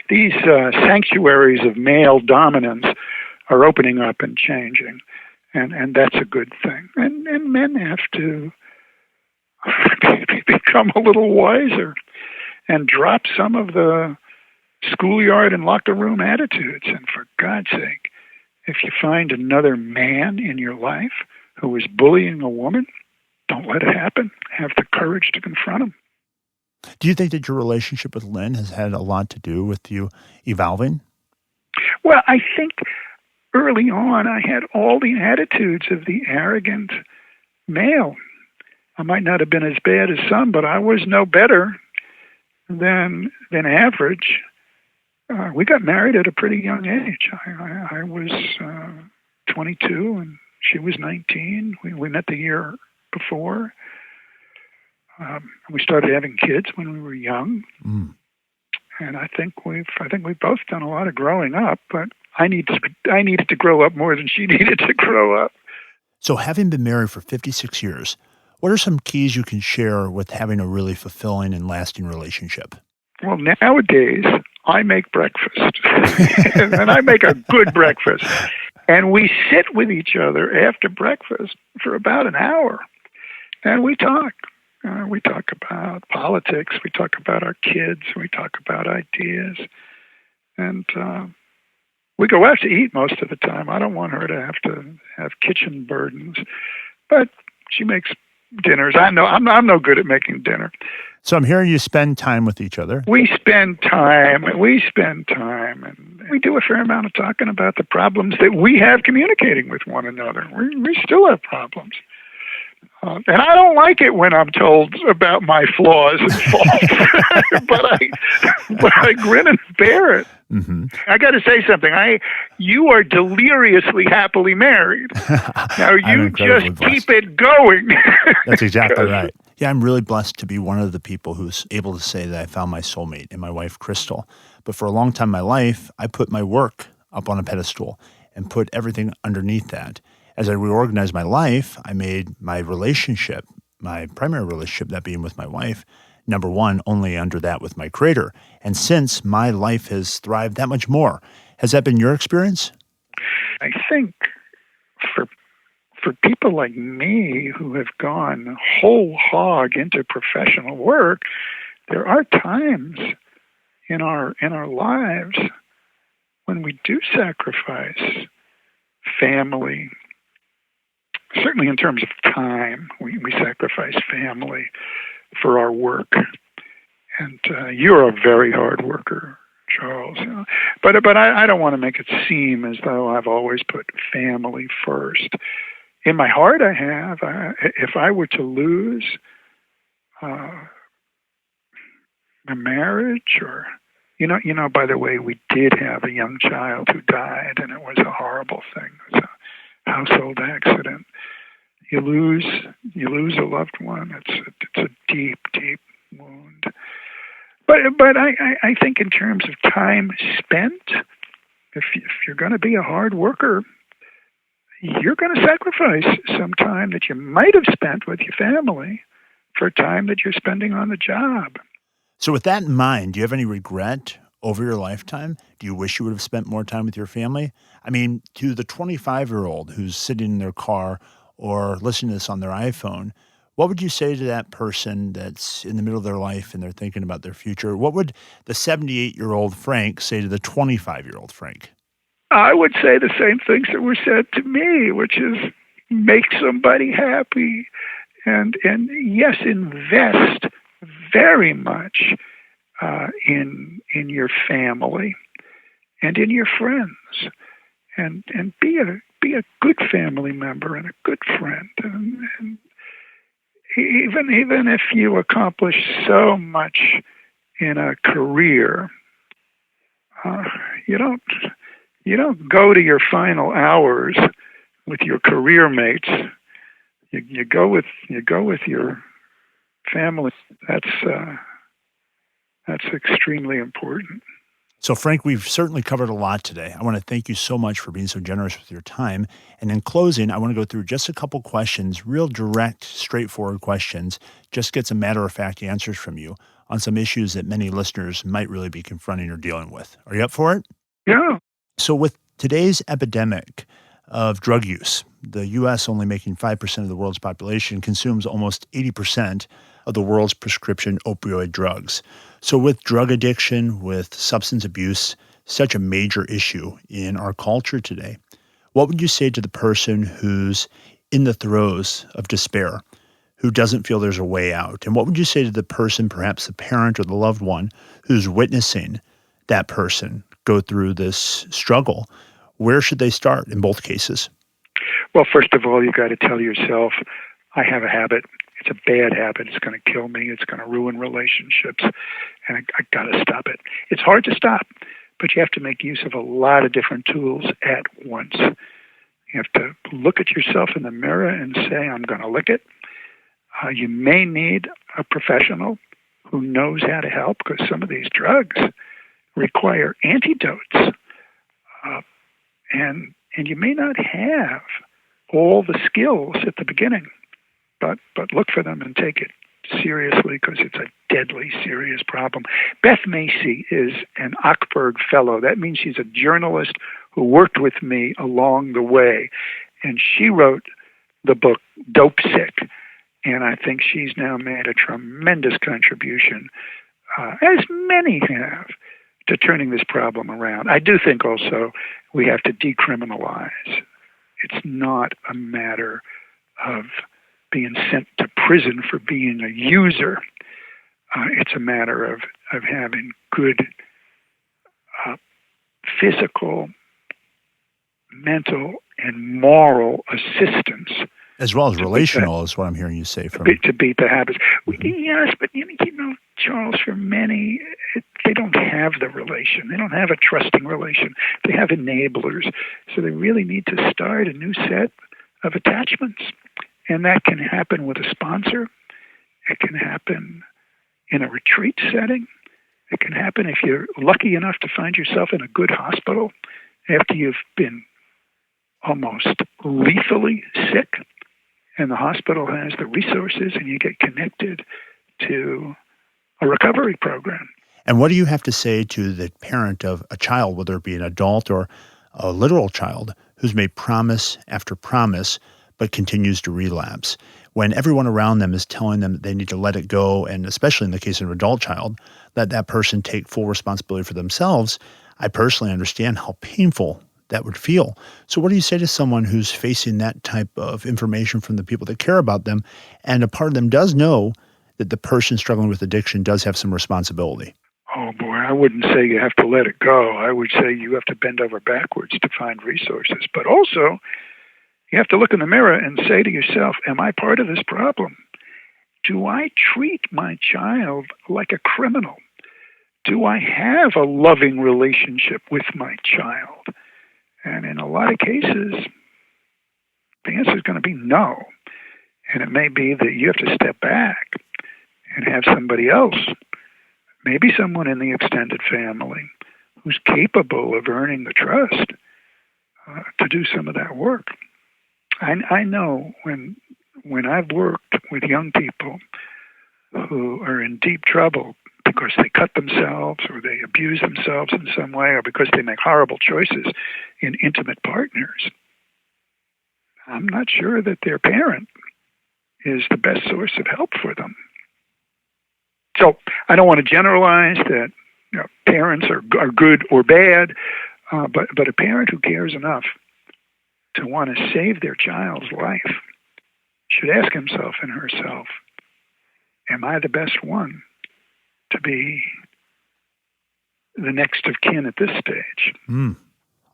S2: these sanctuaries of male dominance are opening up and changing. And that's a good thing. And men have to become a little wiser and drop some of the schoolyard and locker room attitudes. And for God's sake, if you find another man in your life who is bullying a woman, don't let it happen. Have the courage to confront him.
S1: Do you think that your relationship with Lynn has had a lot to do with you evolving?
S2: Well, I think early on I had all the attitudes of the arrogant male. I might not have been as bad as some, but I was no better than average. We got married at a pretty young age. I was 22 and she was 19. We met the year before. We started having kids when we were young. And I think we've both done a lot of growing up, but I needed to grow up more than she needed to grow up.
S1: So having been married for 56 years, what are some keys you can share with having a really fulfilling and lasting relationship?
S2: Well, nowadays, I make breakfast, and I make a good breakfast. And we sit with each other after breakfast for about an hour, and we talk. We talk about politics. We talk about our kids. We talk about ideas. And we go out to eat most of the time. I don't want her to have kitchen burdens, but she makes dinners. I know I'm no good at making dinner.
S1: So I'm hearing you spend time with each other.
S2: We spend time, and we do a fair amount of talking about the problems that we have communicating with one another. We still have problems. And I don't like it when I'm told about my flaws and faults, but I grin and bear it.
S1: Mm-hmm.
S2: I got to say something. You are deliriously happily married. Now you just keep it going.
S1: That's exactly right. Yeah, I'm really blessed to be one of the people who's able to say that I found my soulmate in my wife, Crystal. But for a long time in my life, I put my work up on a pedestal and put everything underneath that. As I reorganized my life, I made my relationship, my primary relationship, that being with my wife, number one, only under that with my Creator. And since my life has thrived that much more, has that been your experience?
S2: I think for people like me who have gone whole hog into professional work, there are times in our lives when we do sacrifice family. Certainly in terms of time, we sacrifice family for our work. And you're a very hard worker, Charles. But I don't want to make it seem as though I've always put family first. In my heart, I have. If I were to lose a marriage, or by the way, we did have a young child who died, and it was a horrible thing. It was a household accident. You lose a loved one. It's a deep, deep wound. But I think in terms of time spent, if you're going to be a hard worker, you're going to sacrifice some time that you might have spent with your family for time that you're spending on the job.
S1: So with that in mind, do you have any regret over your lifetime? Do you wish you would have spent more time with your family? I mean, to the 25-year-old who's sitting in their car or listening to this on their iPhone, what would you say to that person that's in the middle of their life and they're thinking about their future? What would the 78-year-old Frank say to the 25-year-old Frank?
S2: I would say the same things that were said to me, which is make somebody happy and yes, invest very much in your family and in your friends, and be a good family member and a good friend, and even if you accomplish so much in a career, you don't go to your final hours with your career mates. You go with your family. That's extremely important.
S1: So, Frank, we've certainly covered a lot today. I want to thank you so much for being so generous with your time. And in closing, I want to go through just a couple questions, real direct, straightforward questions, just get some matter-of-fact answers from you on some issues that many listeners might really be confronting or dealing with. Are you up for it?
S2: Yeah.
S1: So with today's epidemic of drug use, the U.S. only making 5% of the world's population consumes almost 80% of the world's prescription opioid drugs. So with drug addiction, with substance abuse, such a major issue in our culture today, what would you say to the person who's in the throes of despair, who doesn't feel there's a way out? And what would you say to the person, perhaps the parent or the loved one, who's witnessing that person go through this struggle? Where should they start in both cases?
S2: Well, first of all, you got to tell yourself, I have a habit. It's a bad habit. It's going to kill me. It's going to ruin relationships. And I got to stop it. It's hard to stop, but you have to make use of a lot of different tools at once. You have to look at yourself in the mirror and say, I'm going to lick it. You may need a professional who knows how to help, because some of these drugs require antidotes. And you may not have all the skills at the beginning, but look for them and take it seriously, because it's a deadly serious problem. Beth Macy is an Ochberg fellow. That means she's a journalist who worked with me along the way. And she wrote the book Dope Sick. And I think she's now made a tremendous contribution, as many have, to turning this problem around. I do think also we have to decriminalize. It's not a matter of being sent to prison for being a user. It's a matter of having good physical, mental, and moral assistance.
S1: As well as relational, is what I'm hearing you say.
S2: To beat the habits. Yes, but you know, Charles, for many, they don't have the relation. They don't have a trusting relation. They have enablers. So they really need to start a new set of attachments. And that can happen with a sponsor. It can happen in a retreat setting. It can happen if you're lucky enough to find yourself in a good hospital after you've been almost lethally sick, and the hospital has the resources and you get connected to a recovery program.
S1: And what do you have to say to the parent of a child, whether it be an adult or a literal child, who's made promise after promise but continues to relapse, when everyone around them is telling them that they need to let it go, and especially in the case of an adult child, let that person take full responsibility for themselves? I personally understand how painful that would feel. So what do you say to someone who's facing that type of information from the people that care about them, and a part of them does know that the person struggling with addiction does have some responsibility?
S2: Oh boy, I wouldn't say you have to let it go. I would say you have to bend over backwards to find resources. But also, you have to look in the mirror and say to yourself, am I part of this problem? Do I treat my child like a criminal? Do I have a loving relationship with my child? And in a lot of cases, the answer is going to be no. And it may be that you have to step back and have somebody else, maybe someone in the extended family, who's capable of earning the trust to do some of that work. I know when I've worked with young people who are in deep trouble because they cut themselves or they abuse themselves in some way or because they make horrible choices in intimate partners, I'm not sure that their parent is the best source of help for them. So I don't want to generalize that parents are good or bad, but a parent who cares enough to want to save their child's life should ask himself and herself, am I the best one to be the next of kin at this stage?
S1: On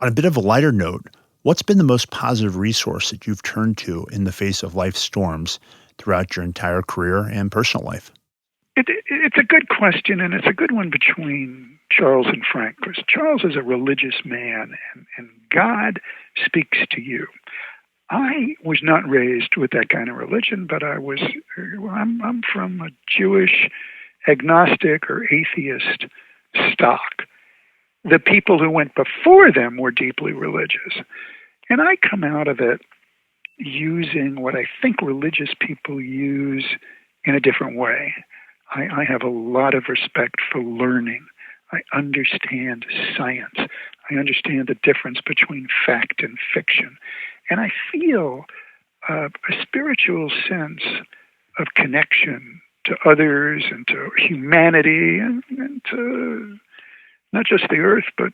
S1: a bit of a lighter note, what's been the most positive resource that you've turned to in the face of life's storms throughout your entire career and personal life?
S2: It's a good question, and it's a good one between Charles and Frank, because Charles is a religious man, and God speaks to you. I was not raised with that kind of religion, but I'm from a Jewish agnostic or atheist stock. The people who went before them were deeply religious. And I come out of it using what I think religious people use in a different way. I have a lot of respect for learning. I understand science. I understand the difference between fact and fiction. And I feel a spiritual sense of connection to others and to humanity and to not just the earth, but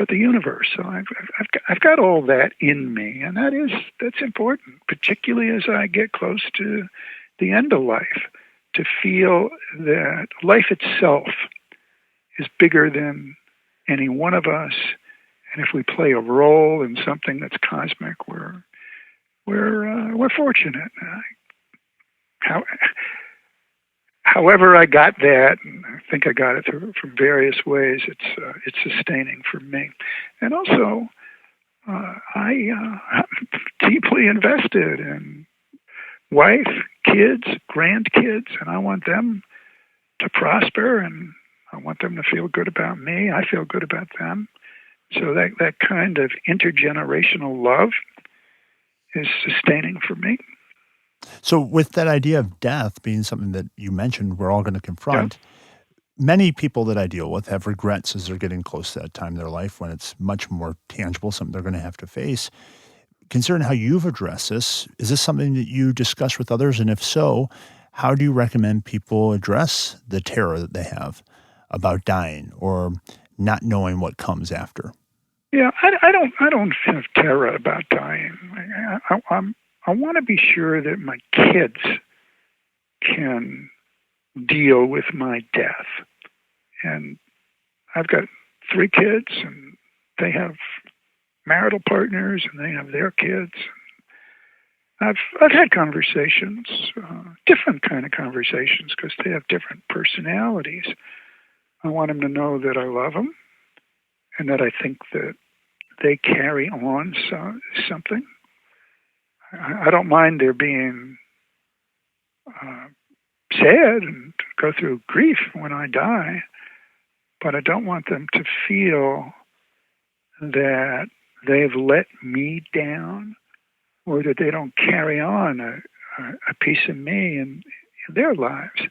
S2: the universe. So I've got all that in me, and that's important, particularly as I get close to the end of life, to feel that life itself is bigger than any one of us, and if we play a role in something that's cosmic, we're fortunate. However I got that, and I think I got it from various ways, it's sustaining for me. And also, I'm deeply invested in wife, kids, grandkids, and I want them to prosper, and I want them to feel good about me. I feel good about them. So that kind of intergenerational love is sustaining for me.
S1: So with that idea of death being something that you mentioned we're all going to confront, many people that I deal with have regrets as they're getting close to that time in their life when it's much more tangible, something they're going to have to face. Considering how you've addressed this, is this something that you discuss with others? And if so, how do you recommend people address the terror that they have about dying or not knowing what comes after?
S2: Yeah, I don't have terror about dying. I want to be sure that my kids can deal with my death. And I've got 3 kids, and they have marital partners, and they have their kids. I've had conversations, different kind of conversations, because they have different personalities. I want them to know that I love them, and that I think that they carry on something. I don't mind their being sad and go through grief when I die, but I don't want them to feel that they've let me down or that they don't carry on a piece of me in their lives.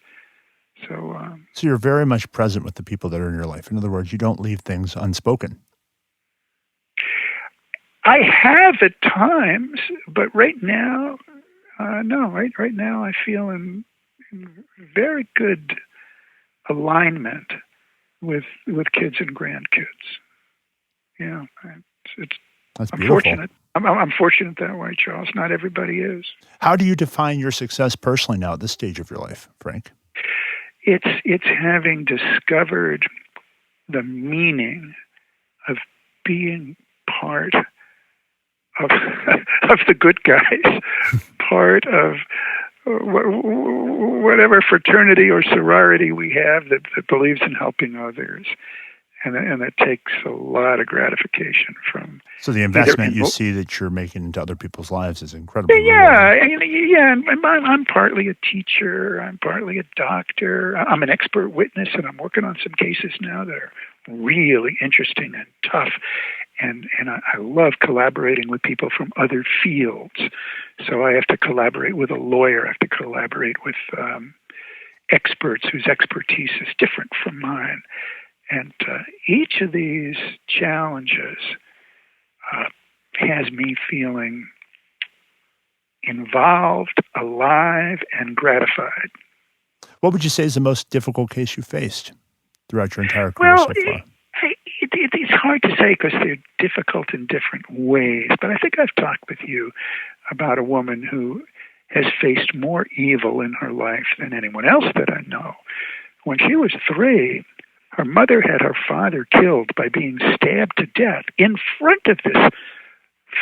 S2: So
S1: you're very much present with the people that are in your life. In other words, you don't leave things unspoken.
S2: I have at times, but right now, no. Right now, I feel in very good alignment with kids and grandkids. Yeah,
S1: That's
S2: I'm
S1: beautiful.
S2: fortunate. I'm fortunate that way, Charles. Not everybody is.
S1: How do you define your success personally now at this stage of your life, Frank?
S2: It's having discovered the meaning of being part of the good guys, part of whatever fraternity or sorority we have that believes in helping others. And that takes a lot of gratification from.
S1: So the investment you see that you're making into other people's lives is incredible.
S2: Yeah. And I'm partly a teacher. I'm partly a doctor. I'm an expert witness, and I'm working on some cases now that are really interesting and tough. And I love collaborating with people from other fields. So I have to collaborate with a lawyer. I have to collaborate with experts whose expertise is different from mine. And each of these challenges has me feeling involved, alive, and gratified.
S1: What would you say is the most difficult case you faced throughout your entire career so far?
S2: It's hard to say because they're difficult in different ways, but I think I've talked with you about a woman who has faced more evil in her life than anyone else that I know. When she was 3, her mother had her father killed by being stabbed to death in front of this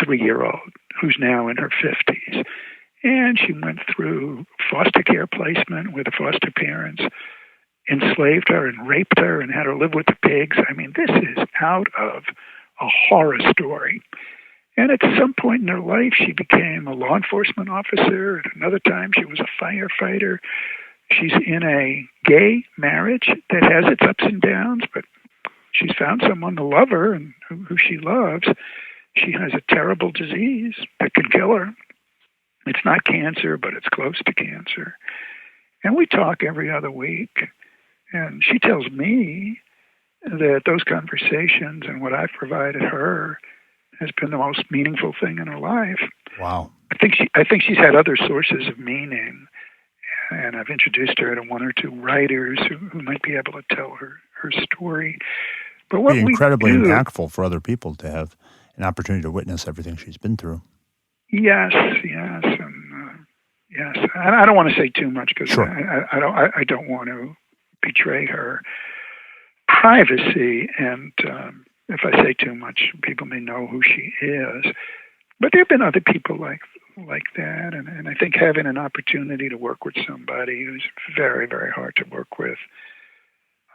S2: 3-year-old who's now in her 50s. And she went through foster care placement with the foster parents, enslaved her and raped her and had her live with the pigs. I mean, this is out of a horror story. And at some point in her life, she became a law enforcement officer. At another time, she was a firefighter. She's in a gay marriage that has its ups and downs, but she's found someone to love her and who she loves. She has a terrible disease that can kill her. It's not cancer, but it's close to cancer. And we talk every other week. And she tells me that those conversations and what I've provided her has been the most meaningful thing in her life.
S1: Wow.
S2: I think she's had other sources of meaning. And I've introduced her to 1 or 2 writers who might be able to tell her story. But what
S1: be incredibly impactful for other people to have an opportunity to witness everything she's been through.
S2: Yes. Yes. And I don't want to say too much because
S1: sure.
S2: I don't want to betray her privacy. And if I say too much, people may know who she is. But there have been other people like that. And I think having an opportunity to work with somebody who's very, very hard to work with,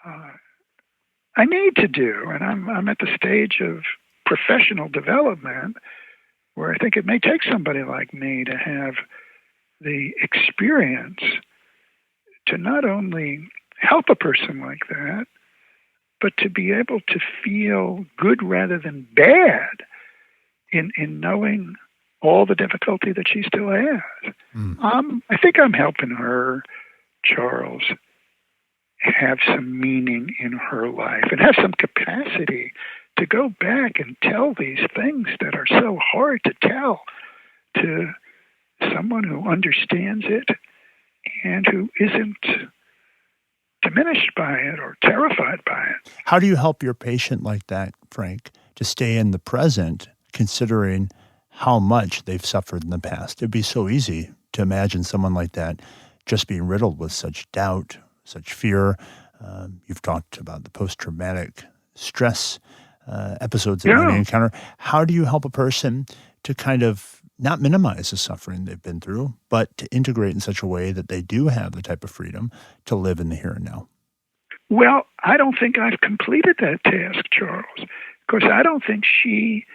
S2: I need to do. And I'm at the stage of professional development where I think it may take somebody like me to have the experience to not only help a person like that, but to be able to feel good rather than bad in knowing all the difficulty that she still has. I think I'm helping her, Charles, have some meaning in her life and have some capacity to go back and tell these things that are so hard to tell to someone who understands it and who isn't diminished by it or terrified by it.
S1: How do you help your patient like that, Frank, to stay in the present, considering how much they've suffered in the past? It'd be so easy to imagine someone like that just being riddled with such doubt, such fear. You've talked about the post-traumatic stress episodes that they encounter. How do you help a person to kind of not minimize the suffering they've been through, but to integrate in such a way that they do have the type of freedom to live in the here and now?
S2: Well, I don't think I've completed that task, Charles, because I don't think she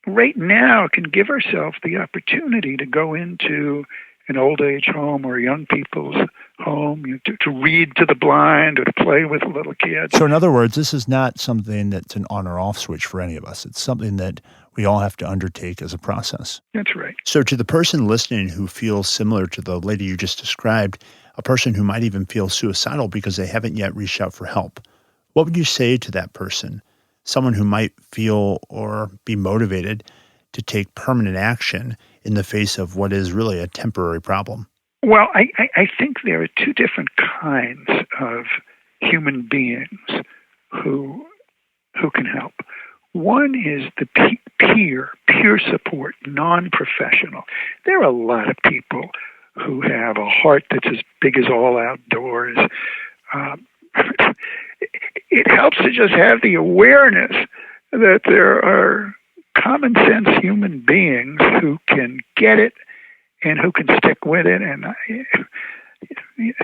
S2: right now can give herself the opportunity to go into an old age home or a young people's home, to read to the blind or to play with little kids.
S1: So in other words, this is not something that's an on or off switch for any of us. It's something that we all have to undertake as a process.
S2: That's right.
S1: So to the person listening who feels similar to the lady you just described, a person who might even feel suicidal because they haven't yet reached out for help, what would you say to that person, someone who might feel or be motivated to take permanent action in the face of what is really a temporary problem?
S2: Well, I think there are 2 different kinds of human beings who can help. One is the peer support, non-professional. There are a lot of people who have a heart that's as big as all outdoors. It helps to just have the awareness that there are common sense human beings who can get it and who can stick with it. And you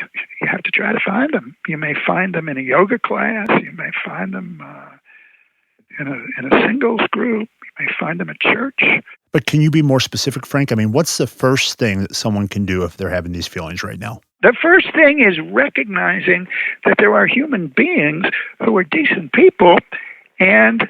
S2: have to try to find them. You may find them in a yoga class. You may find them in a singles group. You may find them at church.
S1: But can you be more specific, Frank? I mean, what's the first thing that someone can do if they're having these feelings right now?
S2: The first thing is recognizing that there are human beings who are decent people, and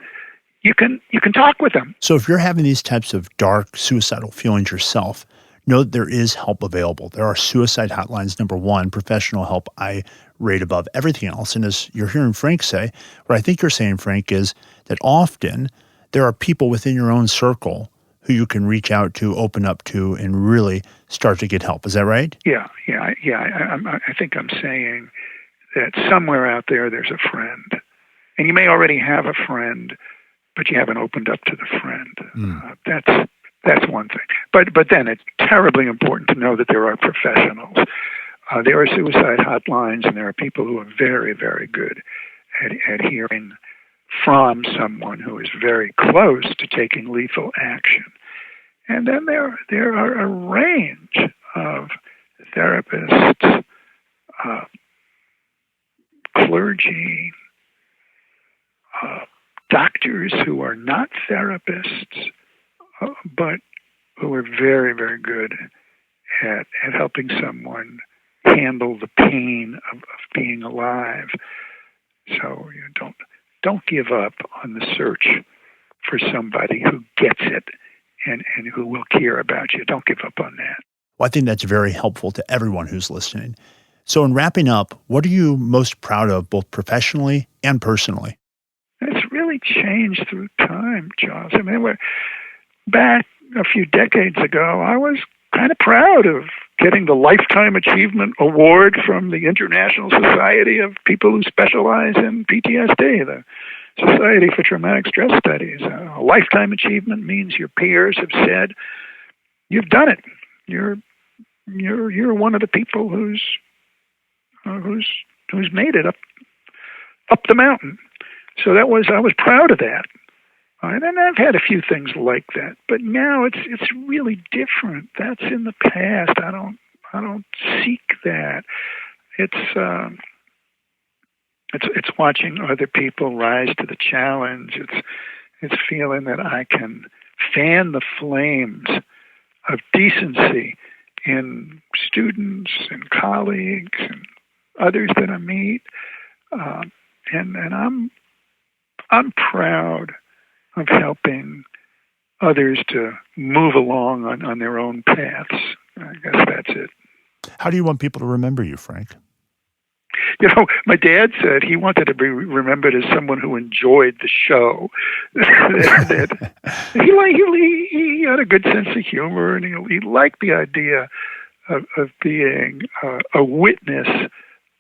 S2: you can talk with them.
S1: So if you're having these types of dark, suicidal feelings yourself, know that there is help available. There are suicide hotlines, number one, professional help I rate above everything else. And as you're hearing Frank say, what I think you're saying, Frank, is that often there are people within your own circle who you can reach out to, open up to, and really start to get help. Is that right?
S2: Yeah. I think I'm saying that somewhere out there's a friend. And you may already have a friend, but you haven't opened up to the friend. That's one thing. But then it's terribly important to know that there are professionals. There are suicide hotlines, and there are people who are very, very good at hearing from someone who is very close to taking lethal action. And then there are a range of therapists, clergy, doctors who are not therapists, but who are very, very good at helping someone handle the pain of being alive. So you don't give up on the search for somebody who gets it and who will care about you. Don't give up on that.
S1: Well, I think that's very helpful to everyone who's listening. So in wrapping up, what are you most proud of, both professionally and personally?
S2: It's really changed through time, Charles. I mean, back a few decades ago, I was kind of proud of getting the Lifetime Achievement Award from the International Society of People Who Specialize in PTSD, the Society for Traumatic Stress Studies. A lifetime achievement means your peers have said, "You've done it. You're one of the people who's made it up the mountain." So I was proud of that. And I've had a few things like that, but now it's really different. That's in the past. I don't seek that. It's watching other people rise to the challenge. It's feeling that I can fan the flames of decency in students and colleagues and others that I meet, and I'm proud of helping others to move along on their own paths. I guess that's it.
S1: How do you want people to remember you, Frank?
S2: My dad said he wanted to be remembered as someone who enjoyed the show. that he had a good sense of humor, and he liked the idea of being a witness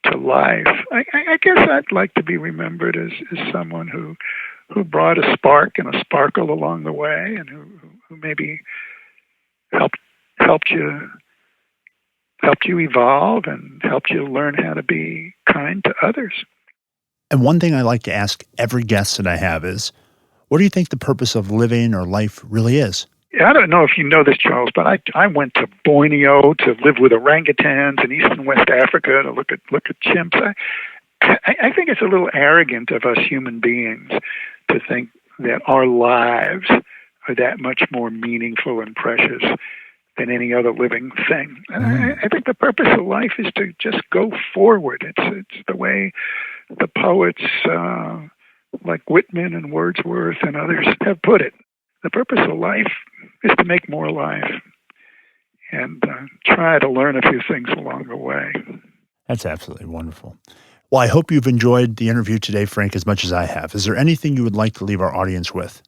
S2: to life. I guess I'd like to be remembered as someone who brought a spark and a sparkle along the way, and who maybe helped you evolve and helped you learn how to be kind to others.
S1: And one thing I like to ask every guest that I have is, what do you think the purpose of living or life really is?
S2: I don't know if you know this, Charles, but I went to Borneo to live with orangutans in East and West Africa to look at chimps. I think it's a little arrogant of us human beings to think that our lives are that much more meaningful and precious than any other living thing. And I think the purpose of life is to just go forward. It's the way the poets like Whitman and Wordsworth and others have put it. The purpose of life is to make more life and try to learn a few things along the way.
S1: That's absolutely wonderful. Well, I hope you've enjoyed the interview today, Frank, as much as I have. Is there anything you would like to leave our audience with?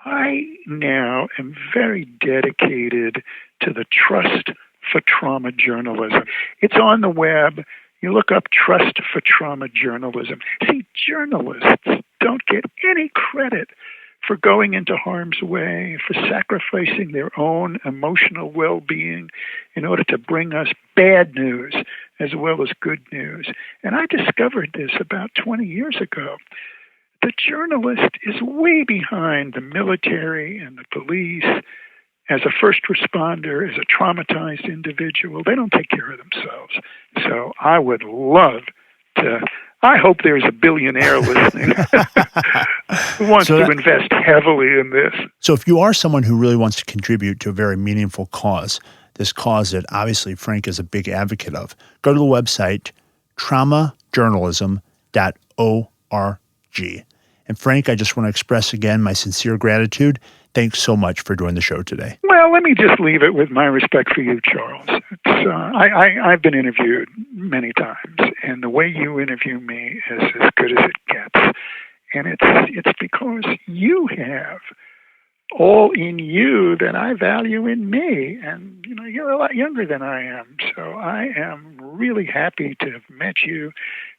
S2: I now am very dedicated to the Trust for Trauma journalism. It's on the web. You look up Trust for Trauma journalism. See, journalists don't get any credit for going into harm's way, for sacrificing their own emotional well-being in order to bring us bad news as well as good news. And I discovered this about 20 years ago. The journalist is way behind the military and the police. As a first responder, as a traumatized individual, they don't take care of themselves. So I would love to, I hope there's a billionaire listening who wants to invest heavily in this.
S1: So if you are someone who really wants to contribute to a very meaningful cause, this cause that obviously Frank is a big advocate of, go to the website traumajournalism.org. And Frank, I just want to express again my sincere gratitude. Thanks so much for doing the show today.
S2: Well, let me just leave it with my respect for you, Charles. I've been interviewed many times, and the way you interview me is as good as it gets. And it's because you have all in you that I value in me. And, you're a lot younger than I am. So I am really happy to have met you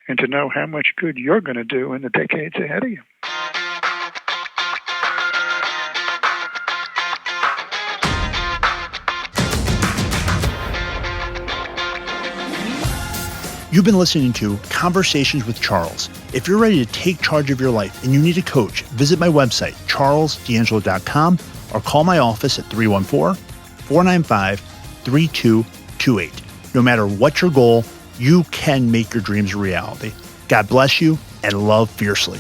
S2: and to know how much good you're going to do in the decades ahead of you.
S1: You've been listening to Conversations with Charles. If you're ready to take charge of your life and you need a coach, visit my website, charlesdangelo.com, or call my office at 314-495-3228. No matter what your goal, you can make your dreams a reality. God bless you and love fiercely.